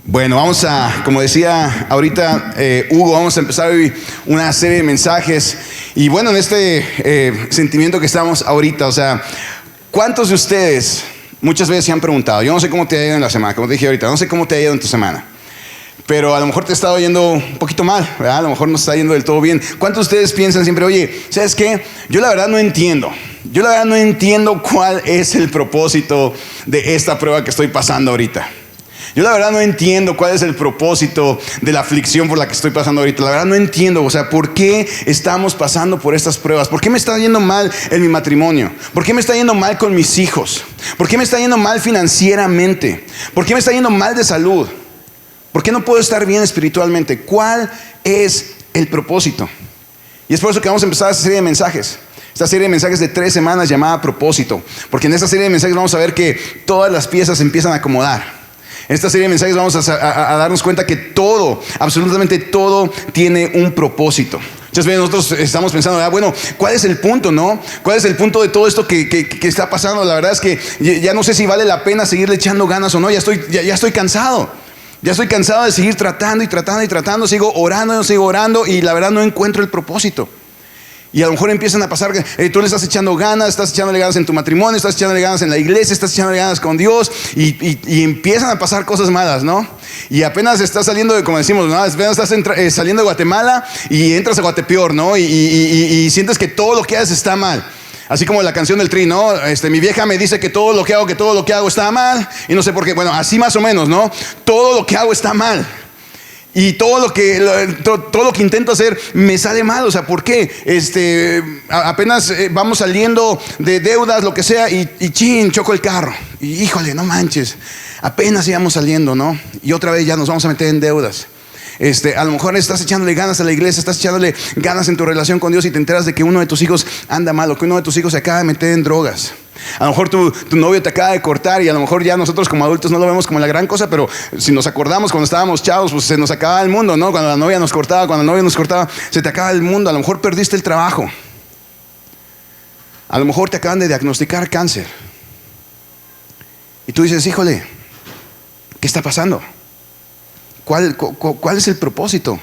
Bueno, vamos a, como decía ahorita Hugo, vamos a empezar hoy una serie de mensajes. Y bueno, en este sentimiento que estamos ahorita, o sea, ¿cuántos de ustedes muchas veces se han preguntado? Yo no sé cómo te ha ido en la semana, como te dije ahorita, no sé cómo te ha ido en tu semana, pero a lo mejor te ha estado yendo un poquito mal, ¿verdad? A lo mejor no está yendo del todo bien. ¿Cuántos de ustedes piensan siempre, oye, ¿sabes qué? Yo la verdad no entiendo cuál es el propósito de esta prueba que estoy pasando ahorita. Yo la verdad no entiendo cuál es el propósito de la aflicción por la que estoy pasando ahorita. La verdad no entiendo, o sea, ¿por qué estamos pasando por estas pruebas? ¿Por qué me está yendo mal en mi matrimonio? ¿Por qué me está yendo mal con mis hijos? ¿Por qué me está yendo mal financieramente? ¿Por qué me está yendo mal de salud? ¿Por qué no puedo estar bien espiritualmente? ¿Cuál es el propósito? Y es por eso que vamos a empezar esta serie de mensajes. Esta serie de mensajes de 3 semanas llamada Propósito. Porque en esta serie de mensajes vamos a ver que todas las piezas se empiezan a acomodar. En esta serie de mensajes vamos a darnos cuenta que todo, absolutamente todo, tiene un propósito. Muchas veces nosotros estamos pensando, bueno, ¿cuál es el punto, no? ¿Cuál es el punto de todo esto que está pasando? La verdad es que ya no sé si vale la pena seguirle echando ganas o no. Ya estoy cansado. Ya estoy cansado de seguir tratando. Sigo orando y la verdad no encuentro el propósito. Y a lo mejor empiezan a pasar, tú le estás echando ganas, estás echándole ganas en tu matrimonio, estás echándole ganas en la iglesia, estás echándole ganas con Dios y empiezan a pasar cosas malas, ¿no? Y apenas estás saliendo de, como decimos, ¿no? Apenas estás saliendo de Guatemala y entras a Guatepeor, ¿no? Y sientes que todo lo que haces está mal. Así como la canción del Tri, ¿no? Mi vieja me dice que todo lo que hago está mal y no sé por qué. Bueno, así más o menos, ¿no? Todo lo que hago está mal. Y todo lo que intento hacer me sale mal. O sea, ¿por qué? Apenas vamos saliendo de deudas, lo que sea, y choco el carro. Y híjole, no manches. Apenas íbamos saliendo, ¿no? Y otra vez ya nos vamos a meter en deudas. A lo mejor estás echándole ganas a la iglesia, estás echándole ganas en tu relación con Dios y te enteras de que uno de tus hijos anda mal, o que uno de tus hijos se acaba de meter en drogas. A lo mejor tu novio te acaba de cortar y a lo mejor ya nosotros como adultos no lo vemos como la gran cosa, pero si nos acordamos cuando estábamos chavos, pues se nos acababa el mundo, ¿no? Cuando la novia nos cortaba, se te acaba el mundo. A lo mejor perdiste el trabajo. A lo mejor te acaban de diagnosticar cáncer. Y tú dices, híjole, ¿qué está pasando? ¿Cuál es el propósito?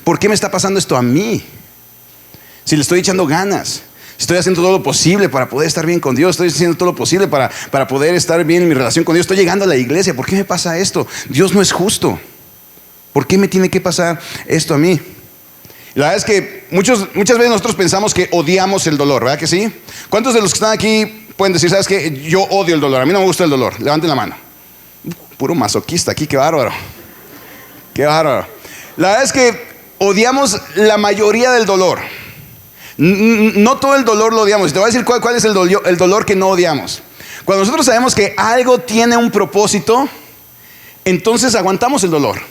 ¿Por qué me está pasando esto a mí? Si le estoy echando ganas, estoy haciendo todo lo posible para poder estar bien con Dios, estoy haciendo todo lo posible para poder estar bien en mi relación con Dios, estoy llegando a la iglesia, ¿por qué me pasa esto? Dios no es justo. ¿Por qué me tiene que pasar esto a mí? La verdad es que muchas veces nosotros pensamos que odiamos el dolor, ¿verdad que sí? ¿Cuántos de los que están aquí pueden decir, sabes qué? Yo odio el dolor, a mí no me gusta el dolor? Levanten la mano. Puro masoquista aquí, qué bárbaro. Qué bárbaro. La verdad es que odiamos la mayoría del dolor. No todo el dolor lo odiamos. Te voy a decir cuál es el dolor que no odiamos. Cuando nosotros sabemos que algo tiene un propósito, entonces aguantamos el dolor.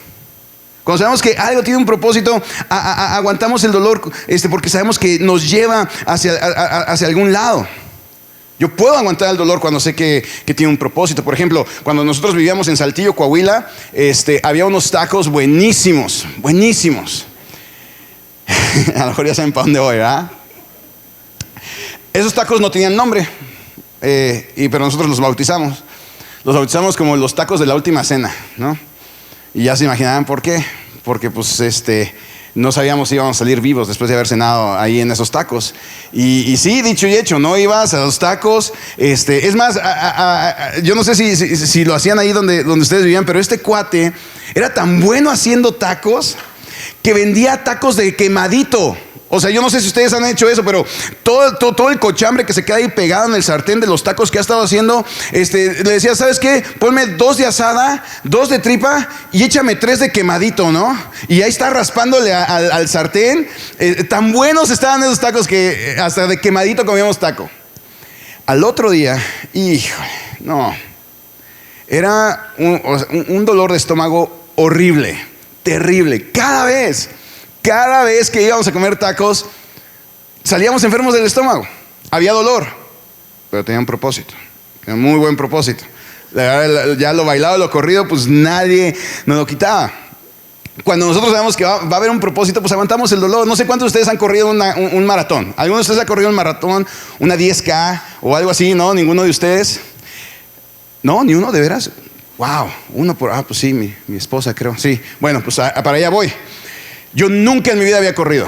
Cuando sabemos que algo tiene un propósito, aguantamos el dolor porque sabemos que nos lleva hacia algún lado. Yo puedo aguantar el dolor cuando sé que tiene un propósito. Por ejemplo, cuando nosotros vivíamos en Saltillo, Coahuila, había unos tacos buenísimos. A lo mejor ya saben para dónde voy, ¿verdad? Esos tacos no tenían nombre, pero nosotros los bautizamos. Los bautizamos como los tacos de la última cena, ¿no? Y ya se imaginaban por qué. Porque pues no sabíamos si íbamos a salir vivos después de haber cenado ahí en esos tacos. Y sí, dicho y hecho, no ibas a los tacos. Es más, yo no sé si lo hacían ahí donde ustedes vivían, pero este cuate era tan bueno haciendo tacos que vendía tacos de quemadito. O sea, yo no sé si ustedes han hecho eso, pero todo el cochambre que se queda ahí pegado en el sartén de los tacos que ha estado haciendo, le decía, ¿sabes qué? Ponme 2 de asada, 2 de tripa y échame 3 de quemadito, ¿no? Y ahí está raspándole al sartén. Tan buenos estaban esos tacos que hasta de quemadito comíamos taco. Al otro día, híjole, no. Era un dolor de estómago horrible, terrible. Cada vez que íbamos a comer tacos, salíamos enfermos del estómago. Había dolor, pero tenía un propósito, tenía un muy buen propósito. Ya lo bailado, lo corrido, pues nadie nos lo quitaba. Cuando nosotros sabemos que va a haber un propósito, pues aguantamos el dolor. No sé cuántos de ustedes han corrido un maratón. ¿Alguno de ustedes ha corrido un maratón, una 10K o algo así? ¿No? ¿Ninguno de ustedes? No, ni uno, de veras. Wow, pues sí, mi esposa creo, sí. Bueno, pues para allá voy. Yo nunca en mi vida había corrido.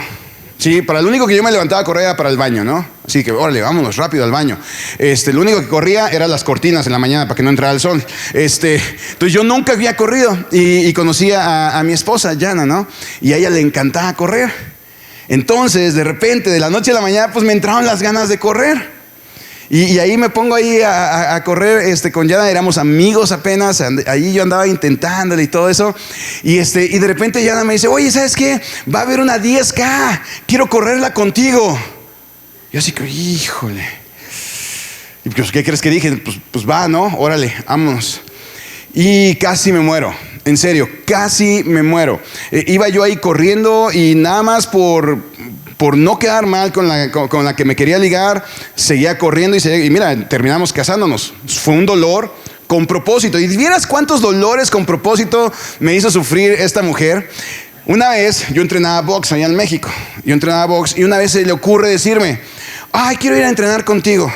Sí, para lo único que yo me levantaba a correr era para el baño, ¿no? Así que, órale, vámonos rápido al baño. Lo único que corría eran las cortinas en la mañana para que no entrara el sol. Entonces yo nunca había corrido y conocí a mi esposa, Yana, ¿no? Y a ella le encantaba correr. Entonces, de repente, de la noche a la mañana, pues me entraron las ganas de correr. Y ahí me pongo ahí a correr con Yana, éramos amigos apenas, ahí yo andaba intentándole y todo eso. Y de repente Yana me dice, oye, ¿sabes qué? Va a haber una 10K, quiero correrla contigo. Yo así que, híjole. Y pues, ¿qué crees que dije? Pues va, ¿no? Órale, vámonos. Y casi me muero. En serio, casi me muero. Iba yo ahí corriendo y nada más por no quedar mal con la que me quería ligar, seguía corriendo y mira, terminamos casándonos. Fue un dolor con propósito. Y vieras cuántos dolores con propósito me hizo sufrir esta mujer. Una vez yo entrenaba box allá en México. Yo entrenaba box y una vez se le ocurre decirme, ay, quiero ir a entrenar contigo.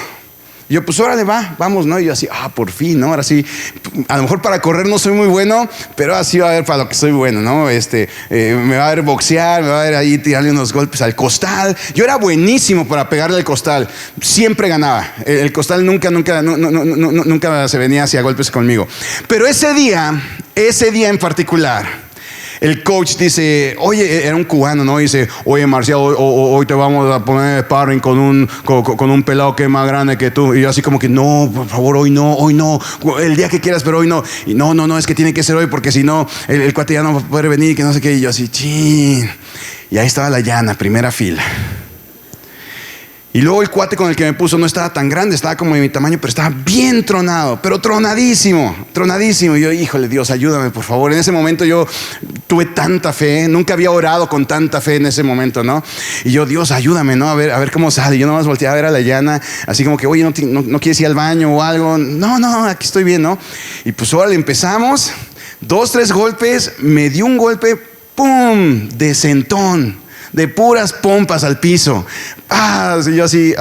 Y yo, pues órale, vamos, ¿no? Y yo así, por fin, ¿no? Ahora sí, a lo mejor para correr no soy muy bueno, pero así va a ver para lo que soy bueno, ¿no? Me va a ver boxear, me va a ver ahí tirarle unos golpes al costal. Yo era buenísimo para pegarle al costal, siempre ganaba. El costal nunca se venía hacia golpes conmigo. Pero ese día en particular, el coach dice, oye, era un cubano, ¿no? Dice, oye, Marcial, hoy te vamos a poner sparring con un pelado que es más grande que tú. Y yo así como que, no, por favor, hoy no, el día que quieras, pero hoy no. Y no, es que tiene que ser hoy porque si no, el cuate ya no va a poder venir, que no sé qué. Y yo así, chin. Y ahí estaba la Yana, primera fila. Y luego el cuate con el que me puso no estaba tan grande, estaba como de mi tamaño, pero estaba bien tronado, pero tronadísimo. Y yo, híjole, Dios, ayúdame, por favor. En ese momento yo tuve tanta fe, nunca había orado con tanta fe en ese momento, ¿no? Y yo, Dios, ayúdame, ¿no? A ver cómo sale. Yo nomás volteé a ver a la Yana, así como que, oye, ¿no quieres ir al baño o algo? No, aquí estoy bien, ¿no? Y pues ahora le empezamos, 2, 3 golpes, me dio un golpe, ¡pum!, de sentón. De puras pompas al piso. Y yo así,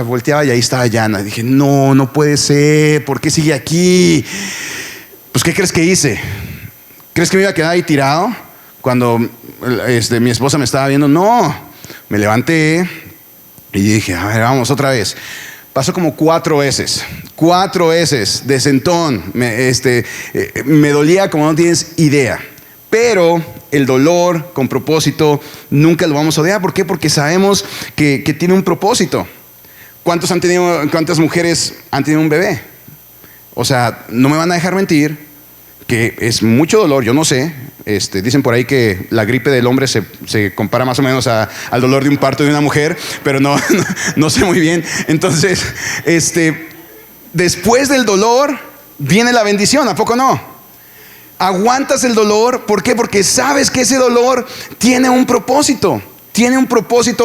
volteaba y ahí estaba Yana. Dije, no puede ser. ¿Por qué sigue aquí? Pues, ¿qué crees que hice? ¿Crees que me iba a quedar ahí tirado cuando mi esposa me estaba viendo? No. Me levanté y dije, a ver, vamos otra vez. Pasó como 4 veces. 4 veces de sentón. Me dolía como no tienes idea. Pero el dolor con propósito nunca lo vamos a odiar. ¿Por qué? Porque sabemos que tiene un propósito. ¿Cuántas mujeres han tenido un bebé? O sea, no me van a dejar mentir que es mucho dolor, yo no sé. Dicen por ahí que la gripe del hombre se compara más o menos al dolor de un parto de una mujer, pero no sé muy bien. Entonces, después del dolor viene la bendición, ¿a poco no? Aguantas el dolor, ¿por qué? Porque sabes que ese dolor tiene un propósito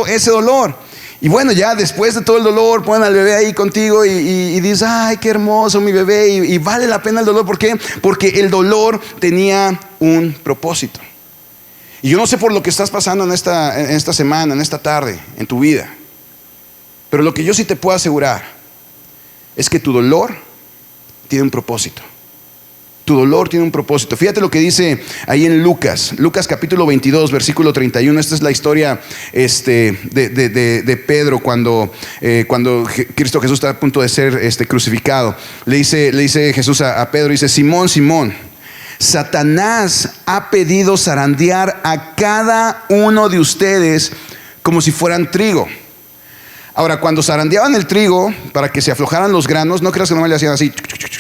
ese dolor. Y bueno, ya después de todo el dolor, ponen al bebé ahí contigo y dices, ay, qué hermoso mi bebé, y vale la pena el dolor. ¿Por qué? Porque el dolor tenía un propósito. Y yo no sé por lo que estás pasando en esta semana, en esta tarde, en tu vida, pero lo que yo sí te puedo asegurar es que tu dolor tiene un propósito. Tu dolor tiene un propósito. Fíjate lo que dice ahí en Lucas capítulo 22, versículo 31. Esta es la historia de Pedro cuando Cristo Jesús está a punto de ser crucificado. Le dice Jesús a Pedro, dice, Simón, Satanás ha pedido zarandear a cada uno de ustedes como si fueran trigo. Ahora, cuando zarandeaban el trigo para que se aflojaran los granos, no creas que no le hacían así,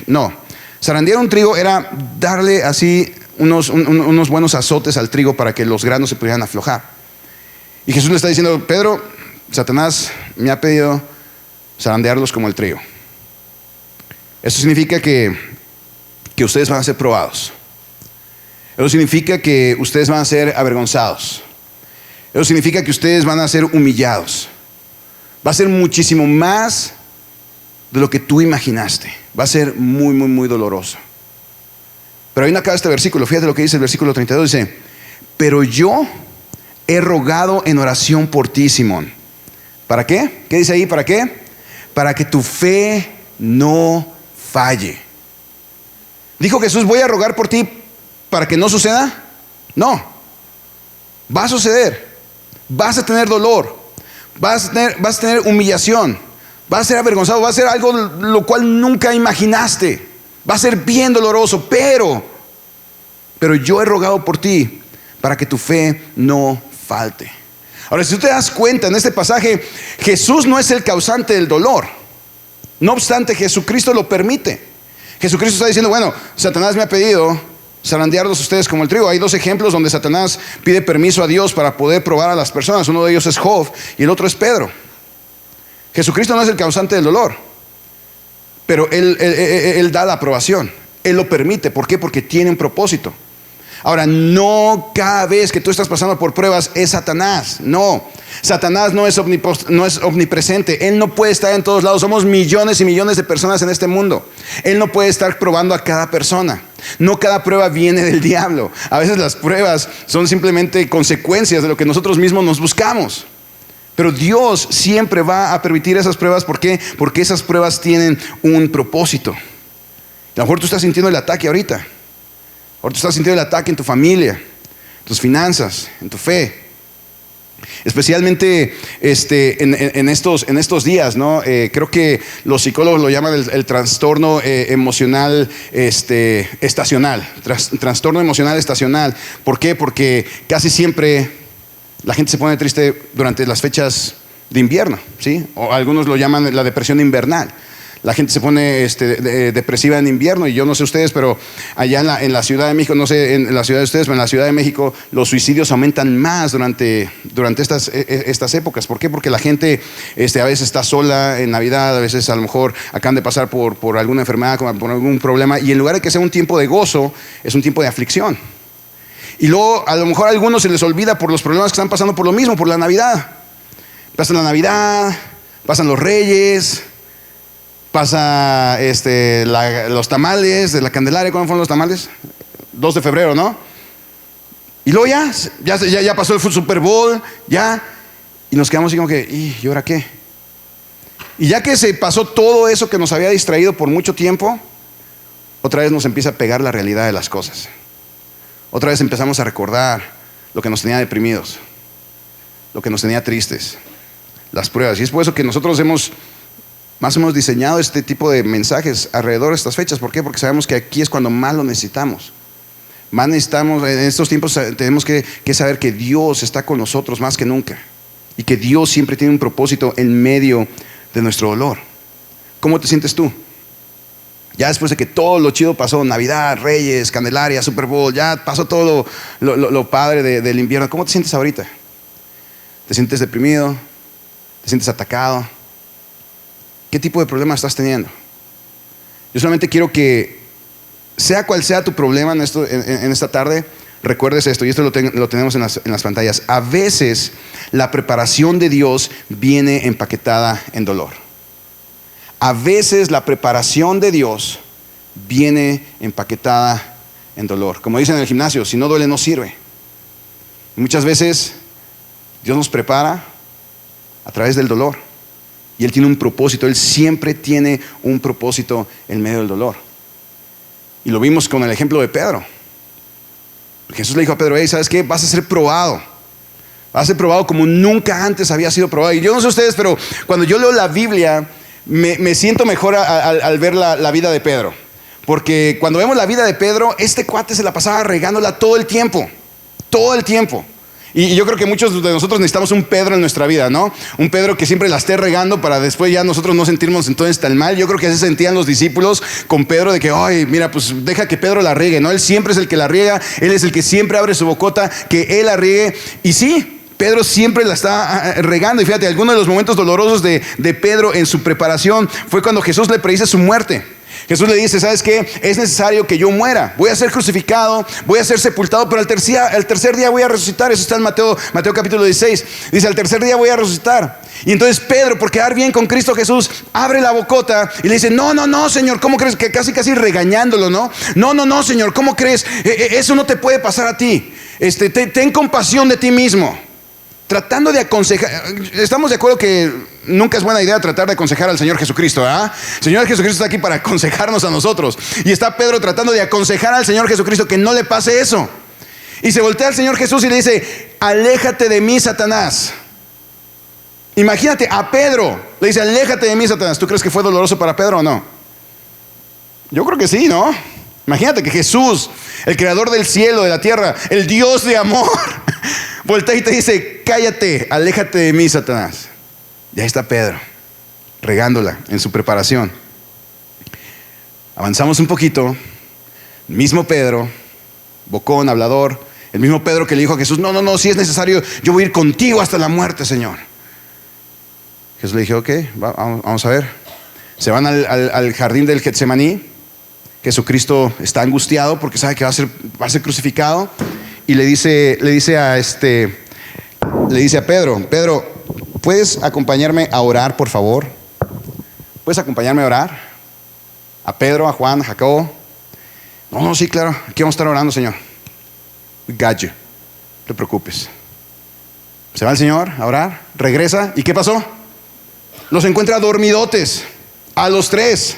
no. Zarandear un trigo era darle así unos buenos azotes al trigo para que los granos se pudieran aflojar. Y Jesús le está diciendo, Pedro, Satanás me ha pedido zarandearlos como el trigo. Eso significa que ustedes van a ser probados. Eso significa que ustedes van a ser avergonzados. Eso significa que ustedes van a ser humillados. Va a ser muchísimo más de lo que tú imaginaste. Va a ser muy, muy, muy doloroso. Pero ahí no acaba este versículo. Fíjate lo que dice el versículo 32. Dice, pero yo he rogado en oración por ti, Simón. ¿Para qué? ¿Qué dice ahí? ¿Para qué? Para que tu fe no falle. ¿Dijo Jesús, voy a rogar por ti para que no suceda? No. Va a suceder. Vas a tener dolor. Vas a tener humillación. Vas a ser avergonzado. Va a ser algo lo cual nunca imaginaste. Va a ser bien doloroso. Pero yo he rogado por ti para que tu fe no falte. Ahora, si tú te das cuenta en este pasaje, Jesús no es el causante del dolor. No obstante, Jesucristo lo permite. Jesucristo está diciendo, bueno, Satanás me ha pedido zarandearlos ustedes como el trigo. Hay dos ejemplos donde Satanás pide permiso a Dios para poder probar a las personas. Uno de ellos es Job y el otro es Pedro. Jesucristo no es el causante del dolor, pero Él da la aprobación. Él lo permite. ¿Por qué? Porque tiene un propósito. Ahora, no cada vez que tú estás pasando por pruebas es Satanás. No, Satanás no es omnipresente. Él no puede estar en todos lados. Somos millones y millones de personas en este mundo. Él no puede estar probando a cada persona. No cada prueba viene del diablo. A veces las pruebas son simplemente consecuencias de lo que nosotros mismos nos buscamos. Pero Dios siempre va a permitir esas pruebas. ¿Por qué? Porque esas pruebas tienen un propósito. A lo mejor tú estás sintiendo el ataque ahorita. Ahora tú estás sintiendo el ataque en tu familia, en tus finanzas, en tu fe. Especialmente en estos días, ¿no? Creo que los psicólogos lo llaman el trastorno emocional estacional. Trastorno emocional estacional. ¿Por qué? Porque casi siempre la gente se pone triste durante las fechas de invierno, ¿sí? O algunos lo llaman la depresión invernal. La gente se pone depresiva en invierno. Y yo no sé ustedes, pero allá en la Ciudad de México, no sé en la ciudad de ustedes, pero en la Ciudad de México los suicidios aumentan más durante estas épocas. ¿Por qué? Porque la gente a veces está sola en Navidad, a veces a lo mejor acaban de pasar por alguna enfermedad, por algún problema, y en lugar de que sea un tiempo de gozo, es un tiempo de aflicción. Y luego a lo mejor a algunos se les olvida por los problemas que están pasando por lo mismo, por la Navidad. Pasa la Navidad, pasan los Reyes, pasa los tamales de la Candelaria. ¿Cuándo fueron los tamales? 2 de febrero, ¿no? Y luego ya pasó el Super Bowl, ya. Y nos quedamos así como que, ¿y ahora qué? Y ya que se pasó todo eso que nos había distraído por mucho tiempo, otra vez nos empieza a pegar la realidad de las cosas. Otra vez empezamos a recordar lo que nos tenía deprimidos, lo que nos tenía tristes, las pruebas. Y es por eso que nosotros hemos diseñado este tipo de mensajes alrededor de estas fechas. ¿Por qué? Porque sabemos que aquí es cuando más lo necesitamos. Más necesitamos, en estos tiempos tenemos que saber que Dios está con nosotros más que nunca. Y que Dios siempre tiene un propósito en medio de nuestro dolor. ¿Cómo te sientes tú? Ya después de que todo lo chido pasó, Navidad, Reyes, Candelaria, Super Bowl, ya pasó todo lo padre del invierno. ¿Cómo te sientes ahorita? ¿Te sientes deprimido? ¿Te sientes atacado? ¿Qué tipo de problema estás teniendo? Yo solamente quiero que, sea cual sea tu problema en esta tarde, recuerdes esto, y esto lo tenemos en las pantallas. A veces la preparación de Dios viene empaquetada en dolor. A veces la preparación de Dios viene empaquetada en dolor. Como dicen en el gimnasio, si no duele no sirve. Y muchas veces Dios nos prepara a través del dolor. Y Él tiene un propósito. Él siempre tiene un propósito en medio del dolor. Y lo vimos con el ejemplo de Pedro. Jesús le dijo a Pedro, hey, ¿sabes qué? Vas a ser probado. Vas a ser probado como nunca antes había sido probado. Y yo no sé ustedes, pero cuando yo leo la Biblia, me siento mejor al ver la vida de Pedro. Porque cuando vemos la vida de Pedro, este cuate se la pasaba regándola todo el tiempo. Todo el tiempo. Y yo creo que muchos de nosotros necesitamos un Pedro en nuestra vida, ¿no? Un Pedro que siempre la esté regando para después ya nosotros no sentirnos entonces tan mal. Yo creo que así sentían los discípulos con Pedro, de que, ay, mira, pues deja que Pedro la riegue, ¿no? Él siempre es el que la riega, él es el que siempre abre su bocota, que él la riegue. Y sí, Pedro siempre la está regando. Y fíjate, algunos de los momentos dolorosos de Pedro en su preparación fue cuando Jesús le predice su muerte. Jesús le dice, ¿sabes qué? Es necesario que yo muera. Voy a ser crucificado, voy a ser sepultado, pero al tercer día voy a resucitar. Eso está en Mateo capítulo 16. Dice, al tercer día voy a resucitar. Y entonces Pedro, por quedar bien con Cristo Jesús, abre la bocota y le dice, no, Señor, ¿cómo crees? Que casi regañándolo, ¿no? No, Señor, ¿cómo crees? Eso no te puede pasar a ti. Ten compasión de ti mismo. tratando de aconsejar. Estamos de acuerdo que nunca es buena idea tratar de aconsejar al Señor Jesucristo, ¿verdad? El Señor Jesucristo está aquí para aconsejarnos a nosotros. Y está Pedro tratando de aconsejar al Señor Jesucristo que no le pase eso. Y se voltea al Señor Jesús y le dice: aléjate de mí, Satanás. Imagínate, a Pedro le dice: aléjate de mí, Satanás. ¿Tú crees que fue doloroso para Pedro o no? Yo creo que sí, ¿no? Imagínate que Jesús, el creador del cielo, de la tierra, el Dios de amor, voltea y te dice: cállate, aléjate de mí, Satanás. Y ahí está Pedro, regándola en su preparación. Avanzamos un poquito. Mismo Pedro, bocón, hablador, el mismo Pedro que le dijo a Jesús: no, si es necesario, yo voy a ir contigo hasta la muerte, Señor. Jesús le dijo: ok, vamos a ver. Se van al jardín del Getsemaní. Jesucristo está angustiado porque sabe que va a ser crucificado. Y le dice a Pedro: Pedro, ¿puedes acompañarme a orar, por favor? ¿Puedes acompañarme a orar? A Pedro, a Juan, a Jacobo. No, sí, claro, aquí vamos a estar orando, Señor. We got you. No te preocupes. Se va el Señor a orar, regresa. ¿Y qué pasó? Los encuentra dormidotes, a los tres.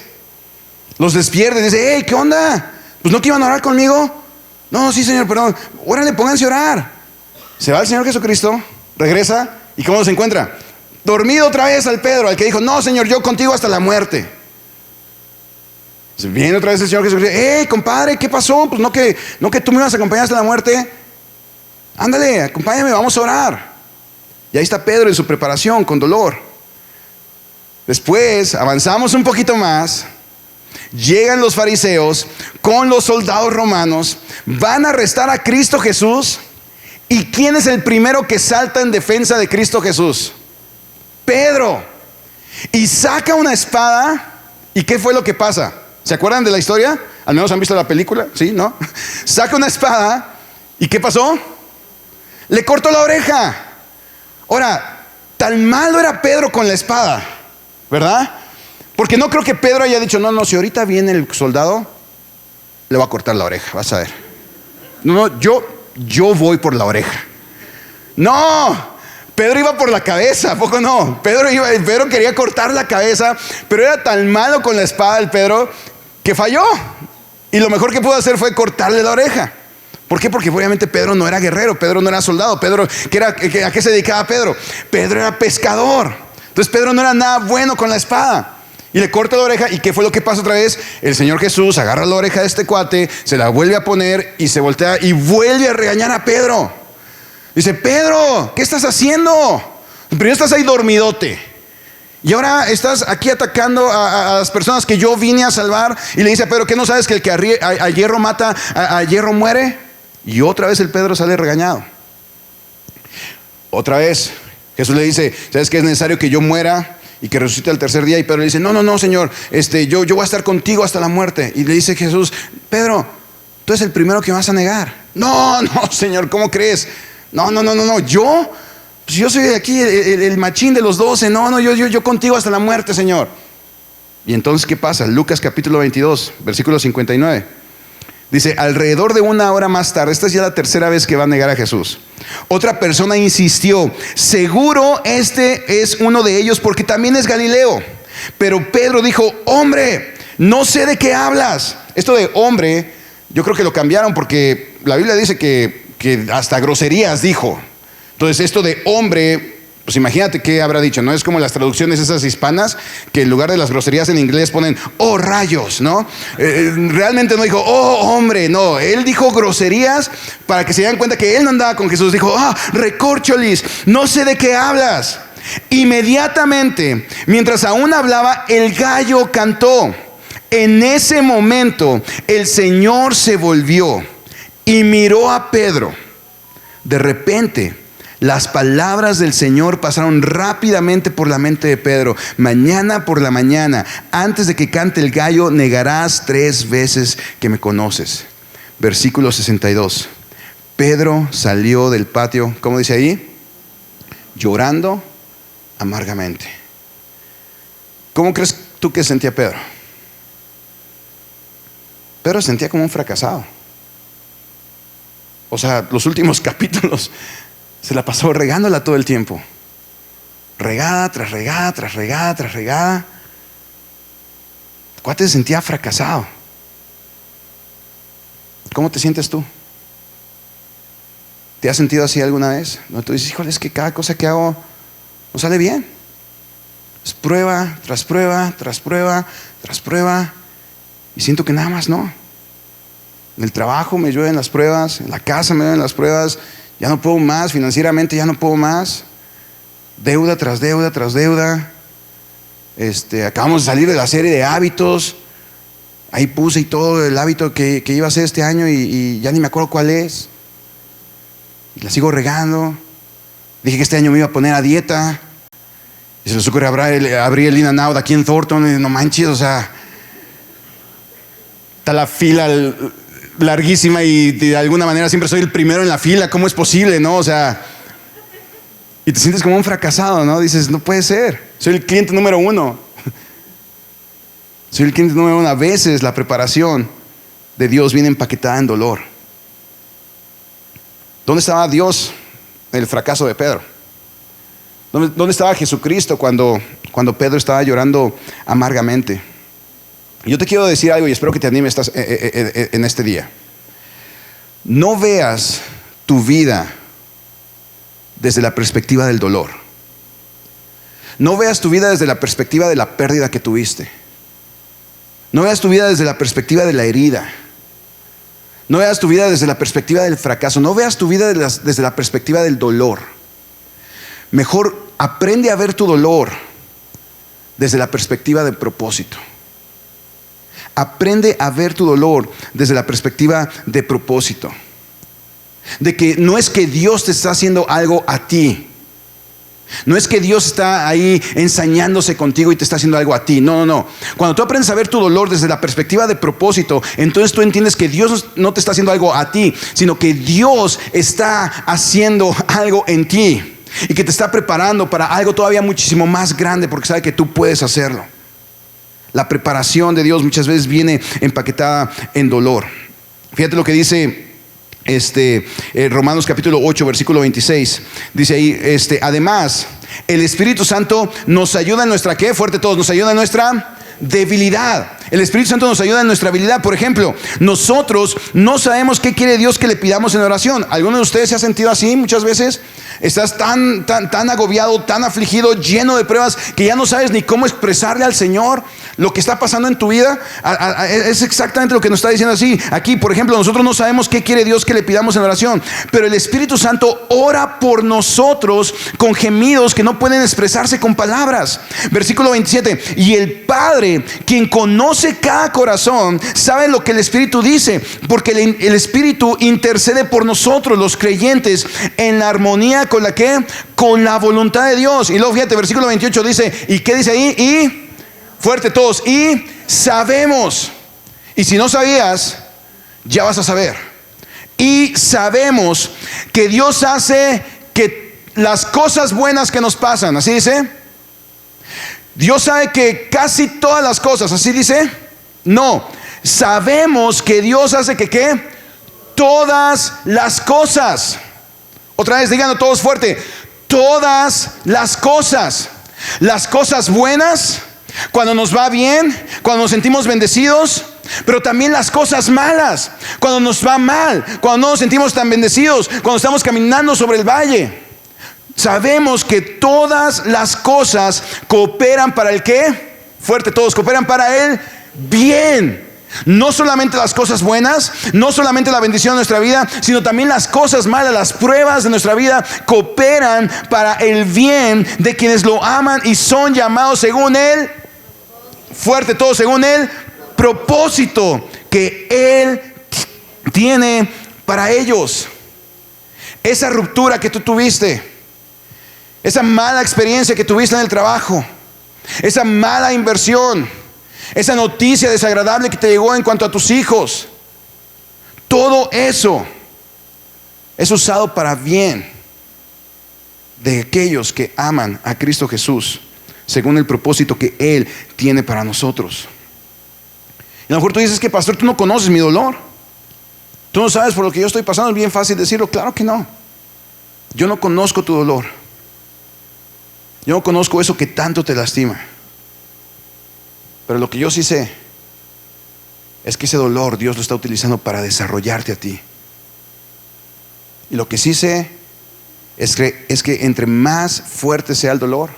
Los despierta y dice: hey, ¿qué onda? Pues no que iban a orar conmigo. No, sí, Señor, perdón. Órale, pónganse a orar. Se va el Señor Jesucristo, regresa. ¿Y cómo los encuentra? Dormido otra vez al Pedro, al que dijo: no, Señor, yo contigo hasta la muerte. Viene otra vez el Señor Jesucristo: hey, compadre, ¿qué pasó? Pues no que tú me ibas a acompañar hasta la muerte. Ándale, acompáñame, vamos a orar. Y ahí está Pedro en su preparación, con dolor. Después avanzamos un poquito más. Llegan los fariseos con los soldados romanos, van a arrestar a Cristo Jesús. ¿Y quién es el primero que salta en defensa de Cristo Jesús? Pedro. Y saca una espada. ¿Y qué fue lo que pasa? ¿Se acuerdan de la historia? Al menos han visto la película, ¿sí? ¿No? Saca una espada. ¿Y qué pasó? Le cortó la oreja. Ahora, tan malo era Pedro con la espada, ¿verdad? Porque no creo que Pedro haya dicho: no, si ahorita viene el soldado, le va a cortar la oreja, vas a ver. No, yo voy por la oreja. No, Pedro iba por la cabeza, ¿a poco no? Pedro quería cortar la cabeza, pero era tan malo con la espada el Pedro que falló. Y lo mejor que pudo hacer fue cortarle la oreja. ¿Por qué? Porque obviamente Pedro no era guerrero, Pedro no era soldado. ¿A qué se dedicaba Pedro? Pedro era pescador. Entonces Pedro no era nada bueno con la espada. Y le corta la oreja. ¿Y qué fue lo que pasa otra vez? El Señor Jesús agarra la oreja de este cuate, se la vuelve a poner y se voltea y vuelve a regañar a Pedro. Dice: Pedro, ¿qué estás haciendo? Primero estás ahí dormidote y ahora estás aquí atacando a las personas que yo vine a salvar. Y le dice a Pedro: ¿qué no sabes que el que a hierro mata, a hierro muere? Y otra vez el Pedro sale regañado. Otra vez Jesús le dice: ¿sabes que es necesario que yo muera y que resucite al tercer día? Y Pedro le dice: no, Señor, yo voy a estar contigo hasta la muerte. Y le dice Jesús: Pedro, tú eres el primero que vas a negar. No, Señor, ¿cómo crees? No, yo soy aquí el machín de los 12. No, yo contigo hasta la muerte, Señor. Y entonces, ¿qué pasa? Lucas capítulo 22, versículo 59. Dice: alrededor de una hora más tarde, esta es ya la tercera vez que va a negar a Jesús, otra persona insistió: seguro este es uno de ellos, porque también es Galileo. Pero Pedro dijo: hombre, no sé de qué hablas. Esto de hombre, yo creo que lo cambiaron porque la Biblia dice que hasta groserías dijo. Entonces esto de hombre, pues imagínate qué habrá dicho. No es como las traducciones esas hispanas, que en lugar de las groserías en inglés ponen oh rayos, ¿no? Realmente no dijo oh hombre, no. Él dijo groserías para que se den cuenta que él no andaba con Jesús. Dijo: recorcholis, no sé de qué hablas. Inmediatamente, mientras aún hablaba, el gallo cantó. En ese momento el Señor se volvió y miró a Pedro. De repente las palabras del Señor pasaron rápidamente por la mente de Pedro: mañana por la mañana, antes de que cante el gallo, negarás 3 veces que me conoces. Versículo 62. Pedro salió del patio, ¿cómo dice ahí? Llorando amargamente. ¿Cómo crees tú que sentía Pedro? Pedro sentía como un fracasado. O sea, los últimos capítulos se la pasó regándola todo el tiempo. Regada tras regada, tras regada, tras regada. El cuate se sentía fracasado. ¿Cómo te sientes tú? ¿Te has sentido así alguna vez? No, tú dices, híjole, es que cada cosa que hago no sale bien. Es prueba, tras prueba, tras prueba, tras prueba. Y siento que nada más no. En el trabajo me llueven las pruebas, en la casa me llueven las pruebas. Ya no puedo más, financieramente ya no puedo más. Deuda tras deuda tras deuda. Acabamos de salir de la serie de hábitos. Ahí puse y todo el hábito que iba a hacer este año y ya ni me acuerdo cuál es. Y la sigo regando. Dije que este año me iba a poner a dieta. Y se les ocurre abrir el In-N-Out aquí en Thornton. Y no manches, o sea, está la fila larguísima y de alguna manera siempre soy el primero en la fila. ¿Cómo es posible, no? O sea, y te sientes como un fracasado, ¿no? Dices, no puede ser. Soy el cliente número 1. Soy el cliente número 1. A veces la preparación de Dios viene empaquetada en dolor. ¿Dónde estaba Dios en el fracaso de Pedro? ¿Dónde estaba Jesucristo cuando Pedro estaba llorando amargamente? Yo te quiero decir algo y espero que te animes en este día. No veas tu vida desde la perspectiva del dolor. No veas tu vida desde la perspectiva de la pérdida que tuviste. No veas tu vida desde la perspectiva de la herida. No veas tu vida desde la perspectiva del fracaso. No veas tu vida desde la perspectiva del dolor. Mejor aprende a ver tu dolor desde la perspectiva del propósito. Aprende a ver tu dolor desde la perspectiva de propósito. De que no es que Dios te está haciendo algo a ti. No es que Dios está ahí ensañándose contigo y te está haciendo algo a ti. No, no, no. Cuando tú aprendes a ver tu dolor desde la perspectiva de propósito, entonces tú entiendes que Dios no te está haciendo algo a ti, sino que Dios está haciendo algo en ti y que te está preparando para algo todavía muchísimo más grande, porque sabe que tú puedes hacerlo. La preparación de Dios muchas veces viene empaquetada en dolor. Fíjate lo que dice Romanos capítulo 8 versículo 26. Dice ahí, además el Espíritu Santo nos ayuda en nuestra, ¿qué? Fuerte todos, nos ayuda en nuestra debilidad. El Espíritu Santo nos ayuda en nuestra habilidad. Por ejemplo, nosotros no sabemos qué quiere Dios que le pidamos en oración. ¿Alguno de ustedes se ha sentido así muchas veces? Estás tan agobiado, tan afligido, lleno de pruebas, que ya no sabes ni cómo expresarle al Señor lo que está pasando en tu vida. Es exactamente lo que nos está diciendo así. Aquí, por ejemplo, nosotros no sabemos qué quiere Dios que le pidamos en oración, pero el Espíritu Santo ora por nosotros con gemidos que no pueden expresarse con palabras. Versículo 27. Y el Padre, quien conoce cada corazón, sabe lo que el Espíritu dice, porque el Espíritu intercede por nosotros, los creyentes, en la armonía con la que, con la voluntad de Dios. Y luego fíjate, versículo 28 dice, ¿y qué dice ahí? Y fuerte todos, y sabemos. Y si no sabías, ya vas a saber. Y sabemos que Dios hace que las cosas buenas que nos pasan, así dice. Dios sabe que casi todas las cosas, así dice. No, sabemos que Dios hace que ¿qué? Todas las cosas. Otra vez, díganlo todos fuerte. Todas las cosas buenas, cuando nos va bien, cuando nos sentimos bendecidos, pero también las cosas malas, cuando nos va mal, cuando no nos sentimos tan bendecidos, cuando estamos caminando sobre el valle. Sabemos que todas las cosas cooperan para el ¿qué? Fuerte todos, cooperan para el bien. No solamente las cosas buenas, no solamente la bendición de nuestra vida, sino también las cosas malas, las pruebas de nuestra vida cooperan para el bien de quienes lo aman y son llamados según él, fuerte todo, según el propósito que él tiene para ellos. Esa ruptura que tú tuviste, esa mala experiencia que tuviste en el trabajo, esa mala inversión, esa noticia desagradable que te llegó en cuanto a tus hijos, todo eso es usado para bien de aquellos que aman a Cristo Jesús según el propósito que Él tiene para nosotros. Y a lo mejor tú dices que pastor, tú no conoces mi dolor, tú no sabes por lo que yo estoy pasando. Es bien fácil decirlo, claro que no. Yo no conozco tu dolor. Yo no conozco eso que tanto te lastima. Pero lo que yo sí sé es que ese dolor Dios lo está utilizando para desarrollarte a ti. Y lo que sí sé es que entre más fuerte sea el dolor,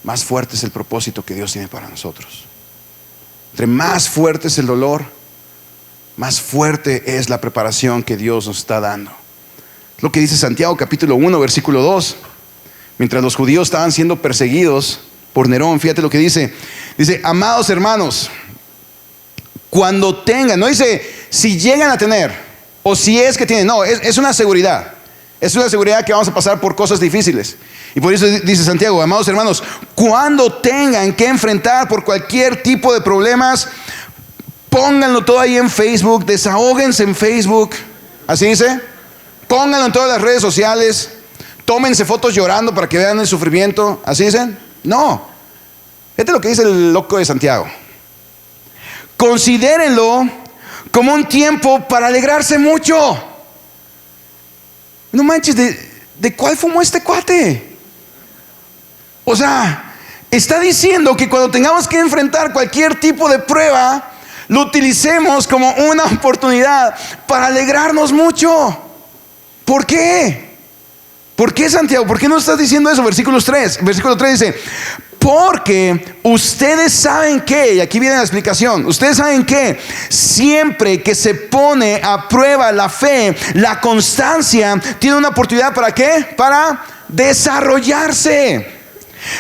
más fuerte es el propósito que Dios tiene para nosotros. Entre más fuerte es el dolor, más fuerte es la preparación que Dios nos está dando. Es lo que dice Santiago capítulo 1 versículo 2. Mientras los judíos estaban siendo perseguidos por Nerón, fíjate lo que dice. Dice: amados hermanos, cuando tengan, no dice si llegan a tener o si es que tienen, no, es una seguridad. Es una seguridad que vamos a pasar por cosas difíciles. Y por eso dice Santiago: amados hermanos, cuando tengan que enfrentar por cualquier tipo de problemas, pónganlo todo ahí en Facebook, desahóguense en Facebook. Así dice, pónganlo en todas las redes sociales, tómense fotos llorando para que vean el sufrimiento. ¿Así dicen? No. Este es lo que dice el loco de Santiago: considérenlo como un tiempo para alegrarse mucho. No manches, ¿de cuál fumó este cuate? O sea, está diciendo que cuando tengamos que enfrentar cualquier tipo de prueba, lo utilicemos como una oportunidad para alegrarnos mucho. ¿Por qué? ¿Por qué, Santiago? ¿Por qué no estás diciendo eso? Versículo 3 dice: porque ustedes saben que, y aquí viene la explicación, ustedes saben que siempre que se pone a prueba la fe, la constancia tiene una oportunidad. ¿Para qué? Para desarrollarse.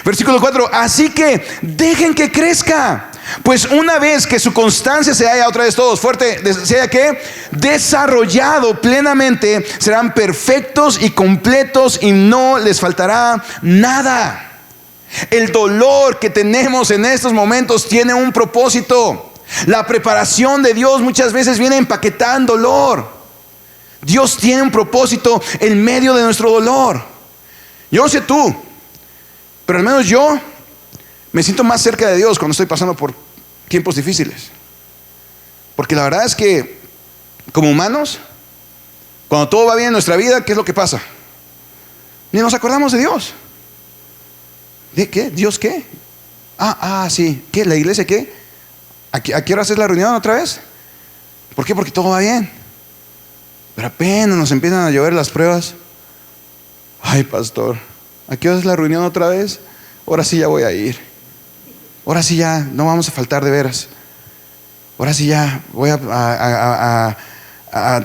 Versículo 4: así que dejen que crezca, pues una vez que su constancia se haya, otra vez todos fuerte, se haya que desarrollado plenamente, serán perfectos y completos y no les faltará nada. El dolor que tenemos en estos momentos tiene un propósito. La preparación de Dios muchas veces viene empaquetada en dolor. Dios tiene un propósito en medio de nuestro dolor. Yo no sé tú, pero al menos yo me siento más cerca de Dios cuando estoy pasando por tiempos difíciles. Porque la verdad es que como humanos, cuando todo va bien en nuestra vida, ¿qué es lo que pasa? Ni nos acordamos de Dios. ¿De qué? ¿Dios qué? Sí. ¿Qué? ¿La iglesia qué? ¿A qué hora es la reunión otra vez? ¿Por qué? Porque todo va bien. Pero apenas nos empiezan a llover las pruebas. Ay, pastor, ¿a qué hora es la reunión otra vez? Ahora sí ya voy a ir. Ahora sí ya no vamos a faltar de veras. Ahora sí ya voy a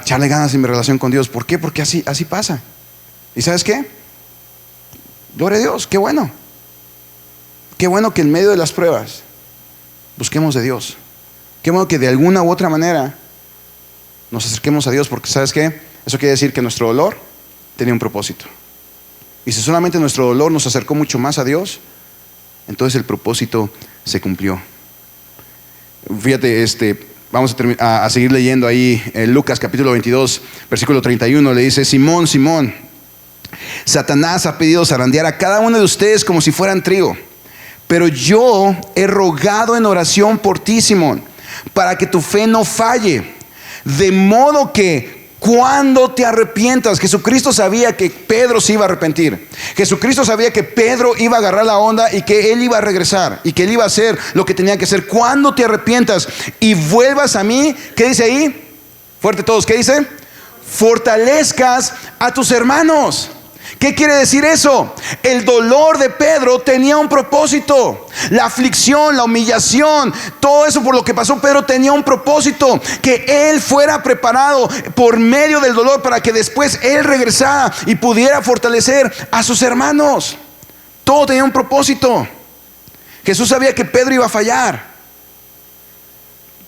echarle ganas en mi relación con Dios. ¿Por qué? Porque así pasa. ¿Y sabes qué? Gloria a Dios, qué bueno. Qué bueno que en medio de las pruebas busquemos de Dios. Qué bueno que de alguna u otra manera nos acerquemos a Dios, porque ¿sabes qué? Eso quiere decir que nuestro dolor tenía un propósito. Y si solamente nuestro dolor nos acercó mucho más a Dios, entonces el propósito se cumplió. Fíjate, vamos a seguir leyendo ahí en Lucas capítulo 22 versículo 31. Le dice: Simón, Simón, Satanás ha pedido zarandear a cada uno de ustedes como si fueran trigo, pero yo he rogado en oración por ti, Simón, para que tu fe no falle, de modo que cuando te arrepientas. Jesucristo sabía que Pedro se iba a arrepentir. Jesucristo sabía que Pedro iba a agarrar la onda y que él iba a regresar y que él iba a hacer lo que tenía que hacer. Cuando te arrepientas y vuelvas a mí, ¿qué dice ahí? Fuerte todos, ¿qué dice? Fortalezcas a tus hermanos. ¿Qué quiere decir eso? El dolor de Pedro tenía un propósito. La aflicción, la humillación, todo eso por lo que pasó Pedro tenía un propósito. Que él fuera preparado por medio del dolor para que después él regresara y pudiera fortalecer a sus hermanos. Todo tenía un propósito. Jesús sabía que Pedro iba a fallar.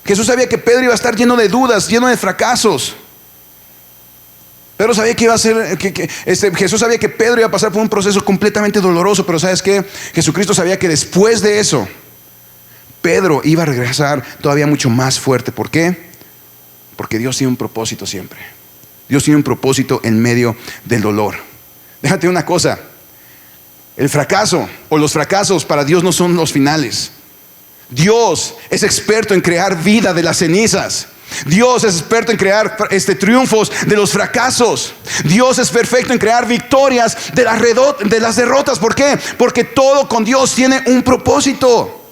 Jesús sabía que Pedro iba a estar lleno de dudas, lleno de fracasos. Pedro sabía que iba a ser, Jesús sabía que Pedro iba a pasar por un proceso completamente doloroso, pero ¿sabes qué? Jesucristo sabía que después de eso, Pedro iba a regresar todavía mucho más fuerte. ¿Por qué? Porque Dios tiene un propósito siempre. Dios tiene un propósito en medio del dolor. Déjate una cosa: el fracaso o los fracasos para Dios no son los finales. Dios es experto en crear vida de las cenizas. Dios es experto en crear triunfos de los fracasos. Dios es perfecto en crear victorias de las derrotas. ¿Por qué? Porque todo con Dios tiene un propósito.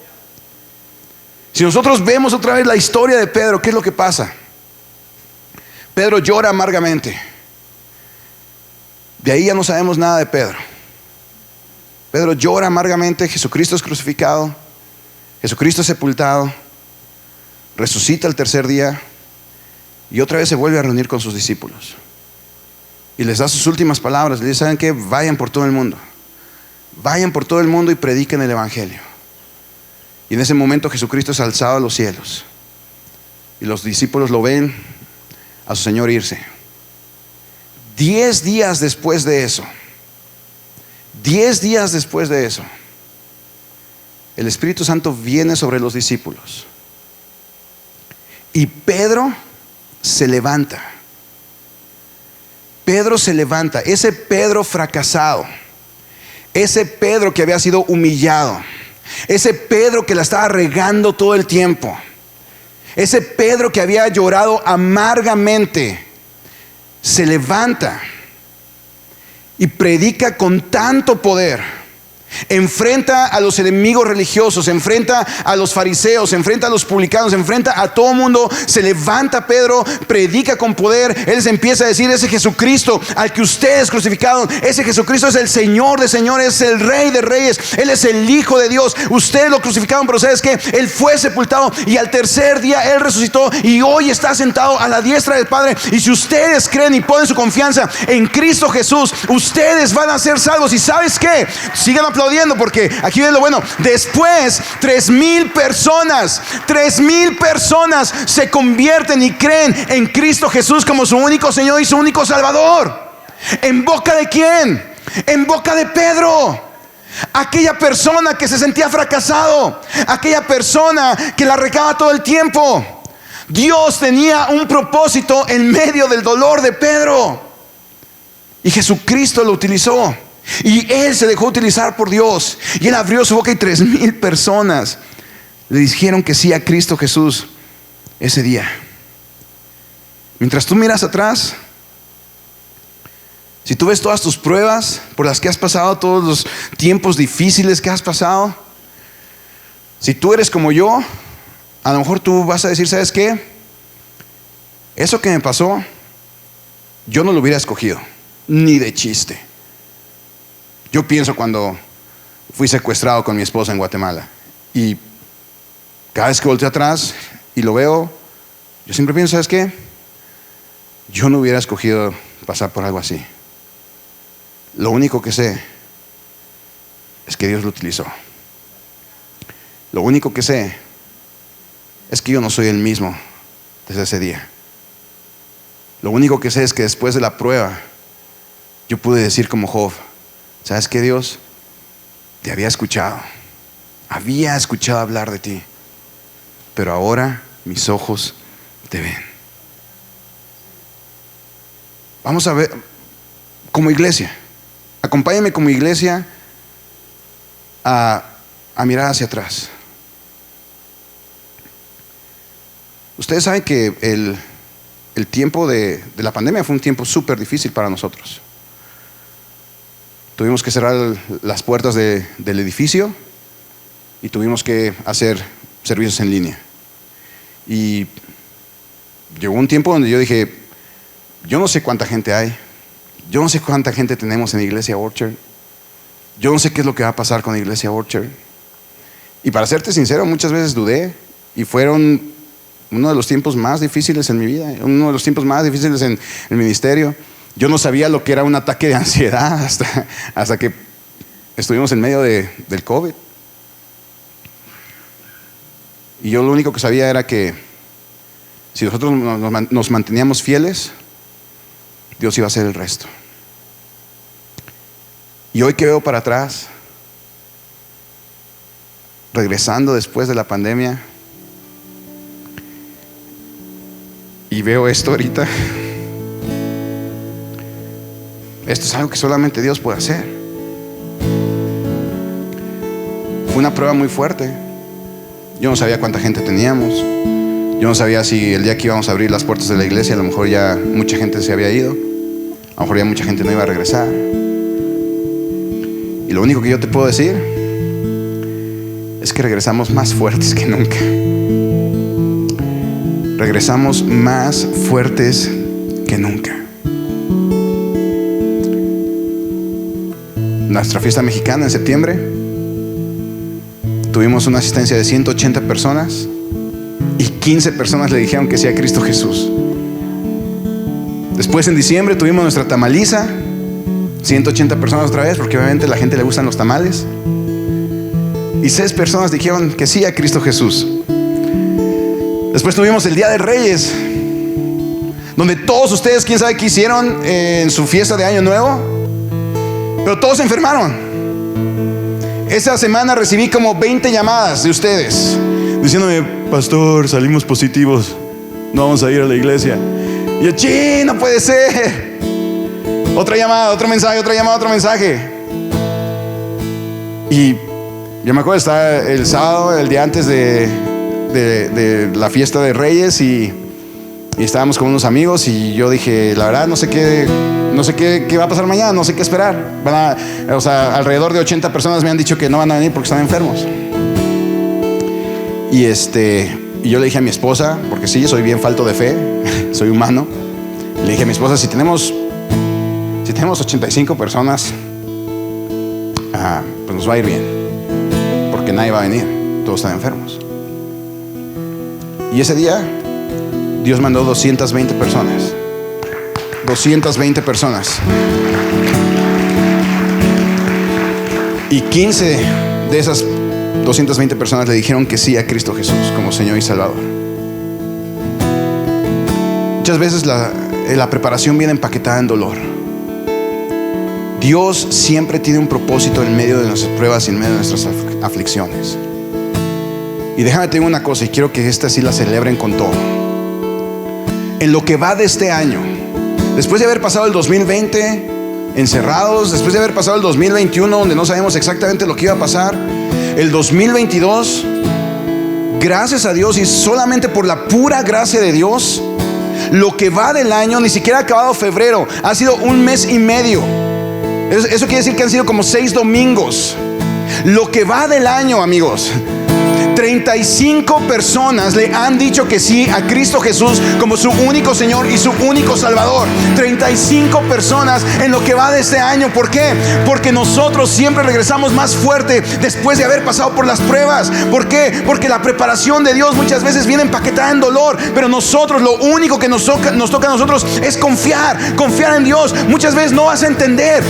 Si nosotros vemos otra vez la historia de Pedro, ¿qué es lo que pasa? Pedro llora amargamente. De ahí ya no sabemos nada de Pedro. Pedro llora amargamente. Jesucristo es crucificado, Jesucristo es sepultado, resucita el tercer día y otra vez se vuelve a reunir con sus discípulos y les da sus últimas palabras. Les dice: ¿saben qué? Vayan por todo el mundo, vayan por todo el mundo y prediquen el evangelio. Y en ese momento Jesucristo es alzado a los cielos y los discípulos lo ven a su Señor irse. 10 días después de eso, 10 días después de eso, el Espíritu Santo viene sobre los discípulos y Pedro se levanta. Pedro se levanta, ese Pedro fracasado, ese Pedro que había sido humillado, ese Pedro que la estaba regando todo el tiempo, ese Pedro que había llorado amargamente, se levanta y predica con tanto poder. Enfrenta a los enemigos religiosos, enfrenta a los fariseos, enfrenta a los publicanos, enfrenta a todo mundo. Se levanta Pedro, predica con poder. Él se empieza a decir: ese Jesucristo al que ustedes crucificaron, ese Jesucristo es el Señor de señores, es el Rey de reyes, Él es el Hijo de Dios. Ustedes lo crucificaron, pero ¿sabes qué? Él fue sepultado y al tercer día Él resucitó y hoy está sentado a la diestra del Padre. Y si ustedes creen y ponen su confianza en Cristo Jesús, ustedes van a ser salvos. ¿Y sabes qué? Sigan aplaudiendo, porque aquí viene lo bueno. Después 3,000 personas se convierten y creen en Cristo Jesús como su único Señor y su único Salvador. ¿En boca de quién? En boca de Pedro. Aquella persona que se sentía fracasado, aquella persona que la regaba todo el tiempo. Dios tenía un propósito en medio del dolor de Pedro y Jesucristo lo utilizó. Y él se dejó utilizar por Dios y él abrió su boca y 3,000 personas le dijeron que sí a Cristo Jesús ese día. Mientras tú miras atrás, si tú ves todas tus pruebas por las que has pasado, todos los tiempos difíciles que has pasado, si tú eres como yo, a lo mejor tú vas a decir: ¿sabes qué? Eso que me pasó, yo no lo hubiera escogido, ni de chiste. Yo pienso cuando fui secuestrado con mi esposa en Guatemala y cada vez que volteo atrás y lo veo, yo siempre pienso: ¿sabes qué? Yo no hubiera escogido pasar por algo así. Lo único que sé es que Dios lo utilizó. Lo único que sé es que yo no soy el mismo desde ese día. Lo único que sé es que después de la prueba yo pude decir como Job: ¿sabes qué, Dios? Te había escuchado hablar de ti, pero ahora mis ojos te ven. Vamos a ver, como iglesia, acompáñame como iglesia a mirar hacia atrás. Ustedes saben que el tiempo de la pandemia fue un tiempo súper difícil para nosotros. Tuvimos que cerrar las puertas del edificio y tuvimos que hacer servicios en línea. Y llegó un tiempo donde yo dije: yo no sé cuánta gente hay, yo no sé cuánta gente tenemos en Iglesia Orchard, yo no sé qué es lo que va a pasar con Iglesia Orchard. Y para serte sincero, muchas veces dudé y fueron uno de los tiempos más difíciles en mi vida, uno de los tiempos más difíciles en el ministerio. Yo no sabía lo que era un ataque de ansiedad hasta que estuvimos en medio del COVID. Y yo lo único que sabía era que si nosotros nos manteníamos fieles, Dios iba a hacer el resto. Y hoy que veo para atrás, regresando después de la pandemia, y veo esto ahorita, esto es algo que solamente Dios puede hacer. Fue una prueba muy fuerte. Yo no sabía cuánta gente teníamos. Yo no sabía si el día que íbamos a abrir las puertas de la iglesia, a lo mejor ya mucha gente se había ido. A lo mejor ya mucha gente no iba a regresar. Y lo único que yo te puedo decir es que regresamos más fuertes que nunca. Regresamos más fuertes que nunca. Nuestra fiesta mexicana en septiembre, tuvimos una asistencia de 180 personas y 15 personas le dijeron que sí a Cristo Jesús. Después en diciembre tuvimos nuestra tamaliza, 180 personas otra vez, porque obviamente a la gente le gustan los tamales. Y 6 personas dijeron que sí a Cristo Jesús. Después tuvimos el Día de Reyes, donde todos ustedes, quién sabe qué hicieron en su fiesta de Año Nuevo, pero todos se enfermaron. Esa semana recibí como 20 llamadas de ustedes diciéndome: pastor, salimos positivos, no vamos a ir a la iglesia. Y yo, ¡sí, no puede ser! Otra llamada, otro mensaje, otra llamada, otro mensaje. Y yo me acuerdo, estaba el sábado, el día antes de la fiesta de Reyes, y estábamos con unos amigos, y yo dije, la verdad no sé qué va a pasar mañana, no sé qué esperar. O sea, alrededor de 80 personas me han dicho que no van a venir porque están enfermos. Y yo le dije a mi esposa, porque sí, soy bien falto de fe, soy humano. Le dije a mi esposa, si tenemos 85 personas, pues nos va a ir bien, porque nadie va a venir, todos están enfermos. Y ese día Dios mandó 220 personas. 220 personas. Y 15 de esas 220 personas le dijeron que sí a Cristo Jesús como Señor y Salvador. Muchas veces la preparación viene empaquetada en dolor. Dios siempre tiene un propósito en medio de nuestras pruebas y en medio de nuestras aflicciones. Y déjame te digo una cosa, y quiero que esta sí la celebren con todo. En lo que va de este año, después de haber pasado el 2020 encerrados, después de haber pasado el 2021 donde no sabemos exactamente lo que iba a pasar, el 2022, gracias a Dios y solamente por la pura gracia de Dios, lo que va del año, ni siquiera ha acabado febrero, ha sido un mes y medio. Eso quiere decir que han sido como 6 domingos. Lo que va del año, amigos, 35 personas le han dicho que sí a Cristo Jesús como su único Señor y su único Salvador. 35 personas en lo que va de este año. ¿Por qué? Porque nosotros siempre regresamos más fuerte después de haber pasado por las pruebas. ¿Por qué? Porque la preparación de Dios muchas veces viene empaquetada en dolor, pero nosotros, lo único que nos toca a nosotros es confiar en Dios. Muchas veces no vas a entender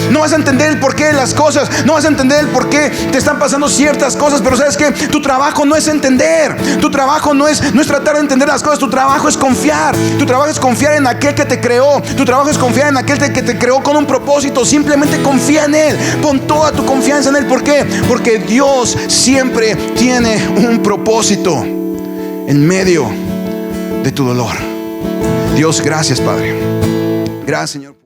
el porqué de las cosas, no vas a entender el porqué te están pasando ciertas cosas, pero sabes que tu trabajo no es entender, tu trabajo no es tratar de entender las cosas, tu trabajo es confiar, tu trabajo es confiar en aquel que te creó, tu trabajo es confiar en aquel que te creó con un propósito. Simplemente confía en Él, pon toda tu confianza en Él. ¿Por qué? Porque Dios siempre tiene un propósito en medio de tu dolor. Dios, gracias, Padre, gracias, Señor.